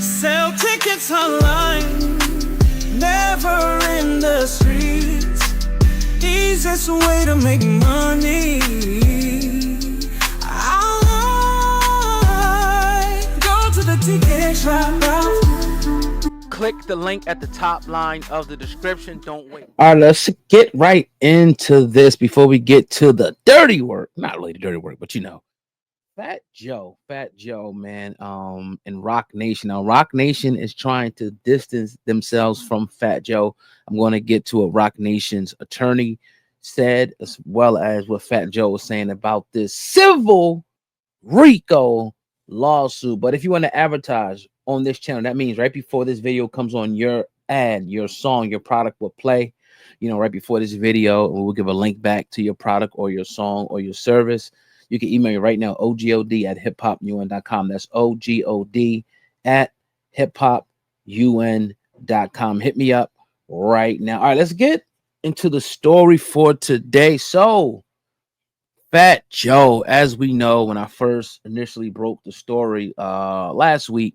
Sell tickets online, never in the streets. Easiest way to make money. I go to the ticket shop. Click the link at the top line of the description. Don't wait. All right, let's get right into this before we get to the dirty work. Not really the dirty work, but you know, Fat Joe, man, in Roc Nation. Now, Roc Nation is trying to distance themselves from Fat Joe. I'm going to get to what Roc Nation's attorney said, as well as what Fat Joe was saying about this civil Rico lawsuit. But if you want to advertise on this channel, that means right before this video comes on, your ad, your song, your product will play, you know, right before this video, and we'll give a link back to your product or your song or your service. You can email me right now, ogod@hiphopun.com. That's ogod@hiphopun.com. Hit me up right now. All right, let's get into the story for today. So, Fat Joe, as we know, when I first initially broke the story last week,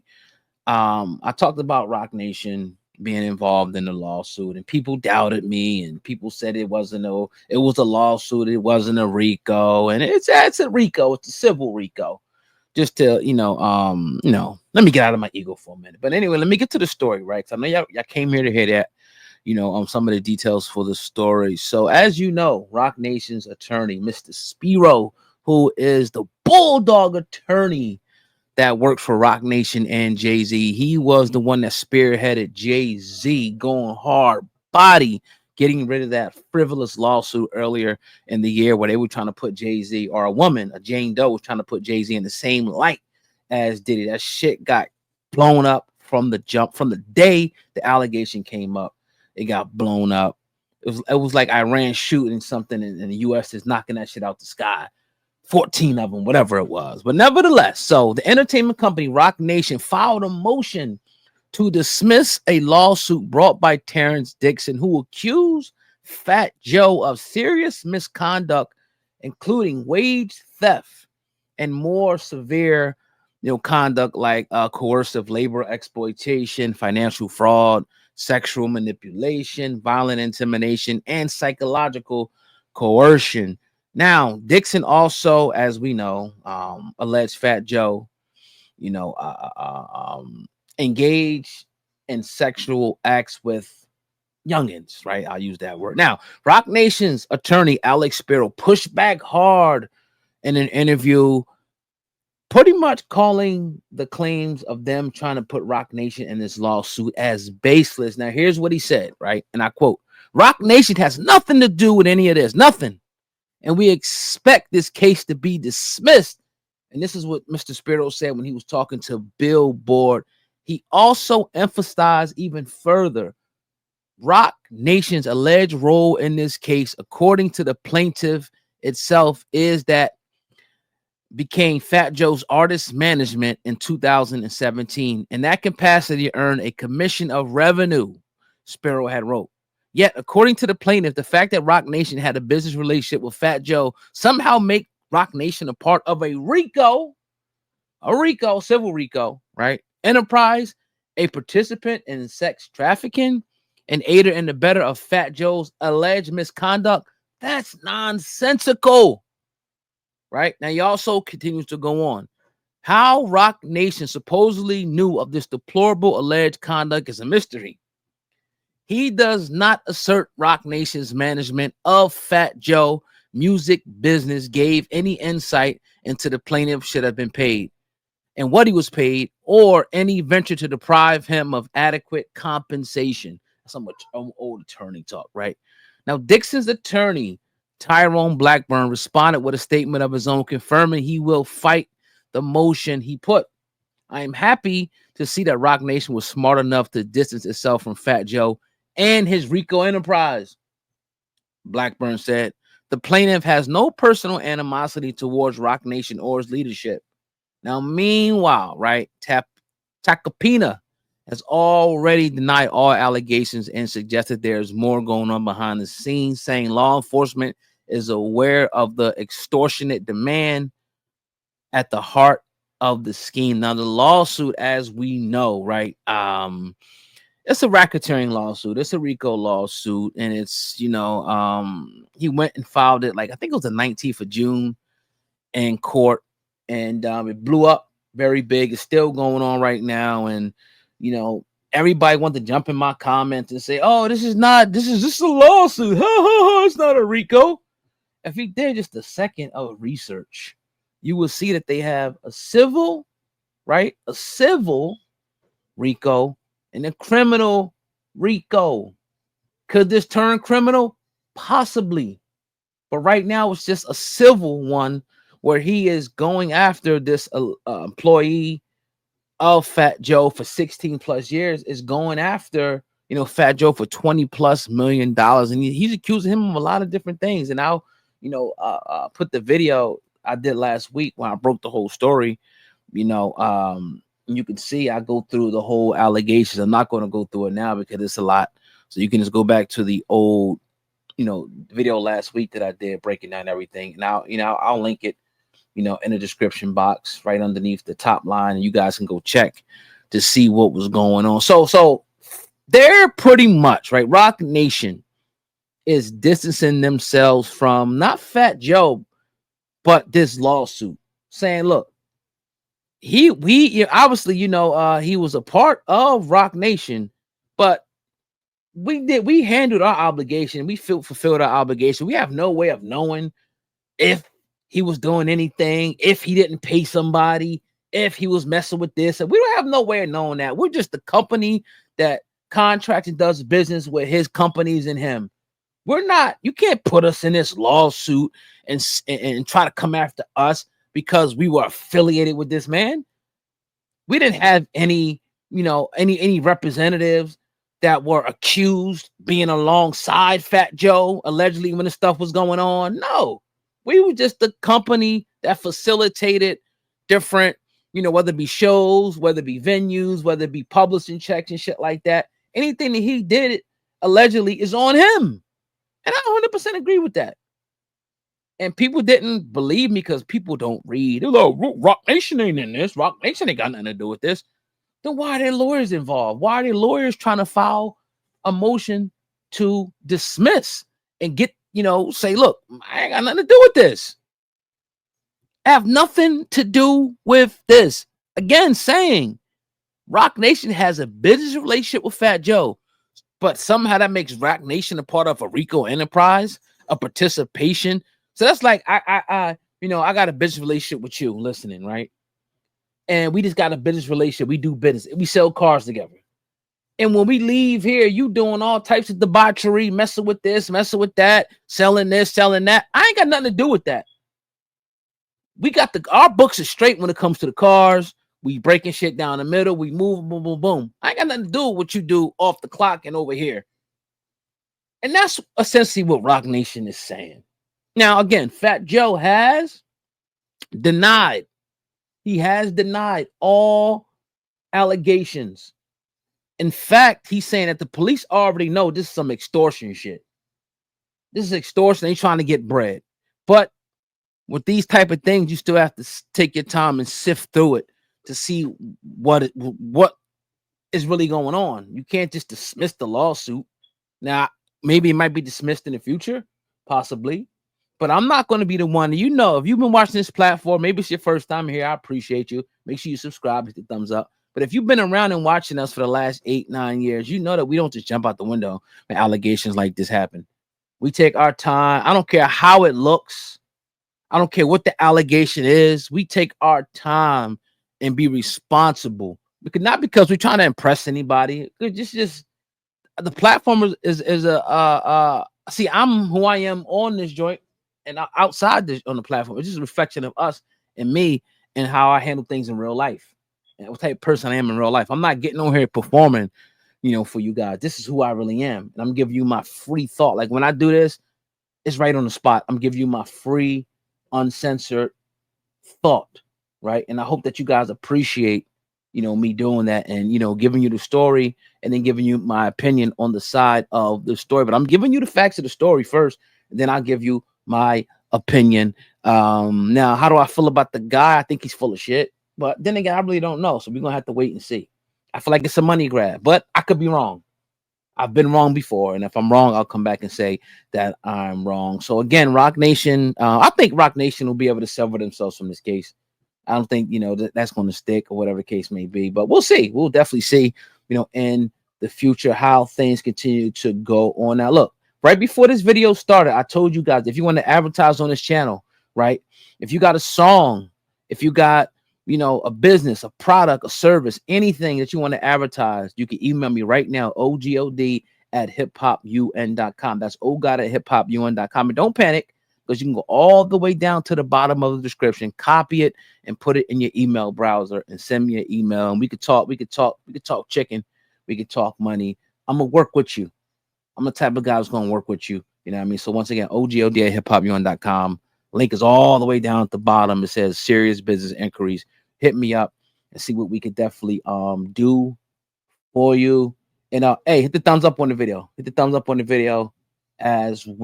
I talked about Roc Nation being involved in the lawsuit, and people doubted me, and people said it was a lawsuit, it wasn't a Rico, and it's a Rico, it's a civil Rico. Just to let me get out of my ego for a minute. But anyway, let me get to the story, right? Because I know y'all came here to hear that, some of the details for the story. So as you know, Roc Nation's attorney, Mr. Spiro, who is the bulldog attorney that worked for Roc Nation and Jay-Z. He was the one that spearheaded Jay-Z going hard body, getting rid of that frivolous lawsuit earlier in the year where they were trying to put Jay-Z, or a Jane Doe was trying to put Jay-Z in the same light as Diddy. That shit got blown up from the jump, from the day the allegation came up. It got blown up. It was like Iran shooting something and the U.S. is knocking that shit out the sky. 14 of them, whatever it was. But nevertheless, so the entertainment company Roc Nation filed a motion to dismiss a lawsuit brought by Terrance Dixon, who accused Fat Joe of serious misconduct, including wage theft and more severe conduct like coercive labor exploitation, financial fraud, sexual manipulation, violent intimidation, and psychological coercion. Now, Dixon also, as we know, alleged Fat Joe, engaged in sexual acts with youngins, right? I'll use that word. Now, Roc Nation's attorney, Alex Spiro, pushed back hard in an interview, pretty much calling the claims of them trying to put Roc Nation in this lawsuit as baseless. Now, here's what he said, right? And I quote, "Roc Nation has nothing to do with any of this, nothing. And we expect this case to be dismissed." And this is what Mr. Spiro said when he was talking to Billboard. He also emphasized even further Roc Nation's alleged role in this case, according to the plaintiff itself, is that became Fat Joe's artist management in 2017. In that capacity, earned a commission of revenue, Spiro had wrote. Yet, according to the plaintiff, the fact that Roc Nation had a business relationship with Fat Joe somehow make Roc Nation a part of a civil Rico, right? Enterprise, a participant in sex trafficking, an aider-and-abettor of Fat Joe's alleged misconduct. That's nonsensical, right? Now, he also continues to go on. How Roc Nation supposedly knew of this deplorable alleged conduct is a mystery. He does not assert Roc Nation's management of Fat Joe music business gave any insight into the plaintiff should have been paid and what he was paid, or any venture to deprive him of adequate compensation. That's some old attorney talk, right? Now, Dixon's attorney, Tyrone Blackburn, responded with a statement of his own, confirming he will fight the motion he put. "I am happy to see that Roc Nation was smart enough to distance itself from Fat Joe and his Rico enterprise," Blackburn said. "The plaintiff has no personal animosity towards Roc Nation or its leadership." Now, meanwhile, right, Tacopina has already denied all allegations and suggested there's more going on behind the scenes, saying law enforcement is aware of the extortionate demand at the heart of the scheme. Now, the lawsuit, as we know, right? It's a racketeering lawsuit. It's a Rico lawsuit, and it's, he went and filed it, like, I think it was the 19th of June in court, and it blew up very big. It's still going on right now, and everybody wanted to jump in my comments and say, "Oh, this is just a lawsuit. It's not a Rico." If you did just a second of research, you will see that they have a civil, right? A civil Rico and a criminal Rico. Could this turn criminal? Possibly. But right now, it's just a civil one where he is going after this employee of Fat Joe for 16 plus years, is going after, Fat Joe for $20+ million. And he's accusing him of a lot of different things. And I'll, put the video I did last week when I broke the whole story. You can see I go through the whole allegations. I'm not going to go through it now because it's a lot. So you can just go back to the old, video last week that I did breaking down everything. Now, I'll link it, in the description box right underneath the top line, and you guys can go check to see what was going on. So they're pretty much right. Roc Nation is distancing themselves from not Fat Joe, but this lawsuit, saying, look, we obviously, he was a part of Roc Nation, but we handled our obligation. We fulfilled our obligation. We have no way of knowing if he was doing anything, if he didn't pay somebody, if he was messing with this. And we don't have no way of knowing that. We're just the company that contracts and does business with his companies and him. We're not, you can't put us in this lawsuit and try to come after us because we were affiliated with this man. We didn't have any representatives that were accused being alongside Fat Joe allegedly when the stuff was going on. No, we were just the company that facilitated different, whether it be shows, whether it be venues, whether it be publishing checks and shit like that. Anything that he did allegedly is on him. And I 100% agree with that. And people didn't believe me because people don't read. They're like, Roc Nation ain't in this. Roc Nation ain't got nothing to do with this. Then why are there lawyers involved? Why are there lawyers trying to file a motion to dismiss and get, say, look, I ain't got nothing to do with this. I have nothing to do with this. Again, saying Roc Nation has a business relationship with Fat Joe, but somehow that makes Roc Nation a part of a Rico enterprise, a participation. So that's like, I got a business relationship with you listening, right? And we just got a business relationship. We do business. We sell cars together. And when we leave here, you doing all types of debauchery, messing with this, messing with that, selling this, selling that. I ain't got nothing to do with that. We got our books are straight when it comes to the cars. We breaking shit down the middle. We move, boom, boom, boom. I ain't got nothing to do with what you do off the clock and over here. And that's essentially what Roc Nation is saying. Now, again, Fat Joe has denied. He has denied all allegations. In fact, he's saying that the police already know this is some extortion shit. This is extortion. They're trying to get bread. But with these type of things, you still have to take your time and sift through it to see what is really going on. You can't just dismiss the lawsuit. Now, maybe it might be dismissed in the future, possibly. But I'm not going to be the one. If you've been watching this platform, maybe it's your first time here, I appreciate you. Make sure you subscribe, hit the thumbs up. But if you've been around and watching us for the last 8-9 years, you know that we don't just jump out the window when allegations like this happen. We take our time. I don't care how it looks. I don't care what the allegation is. We take our time and be responsible. Not because we're trying to impress anybody. Just the platform is see, I'm who I am on this joint. And outside on the platform, it's just a reflection of us and me and how I handle things in real life and what type of person I am in real life. I'm not getting on here performing, for you guys. This is who I really am. And I'm giving you my free thought. Like when I do this, it's right on the spot. I'm giving you my free, uncensored thought, right? And I hope that you guys appreciate, me doing that and, giving you the story and then giving you my opinion on the side of the story. But I'm giving you the facts of the story first, and then I'll give you my opinion. Now, how do I feel about the guy? I think he's full of shit. But then again, I really don't know. So we're gonna have to wait and see. I feel like it's a money grab, but I could be wrong. I've been wrong before, and if I'm wrong, I'll come back and say that I'm wrong. So again, Roc Nation, I think Roc Nation will be able to sever themselves from this case. I don't think, you know, that's going to stick or whatever the case may be, but we'll see. We'll definitely see, you know, in the future how things continue to go on. Now, look, right before this video started, I told you guys, if you want to advertise on this channel, right? If you got a song, if you got, you know, a business, a product, a service, anything that you want to advertise, you can email me right now, ogod@hiphopun.com. That's ogod@hiphopun.com. And don't panic, because you can go all the way down to the bottom of the description, copy it, and put it in your email browser and send me an email. And we could talk chicken, we could talk money. I'm gonna work with you. I'm the type of guy who's gonna work with you. You know what I mean? So once again, ogod@hiphopun.com. Link is all the way down at the bottom. It says serious business inquiries. Hit me up and see what we could definitely do for you. And hey, hit the thumbs up on the video. Hit the thumbs up on the video as well.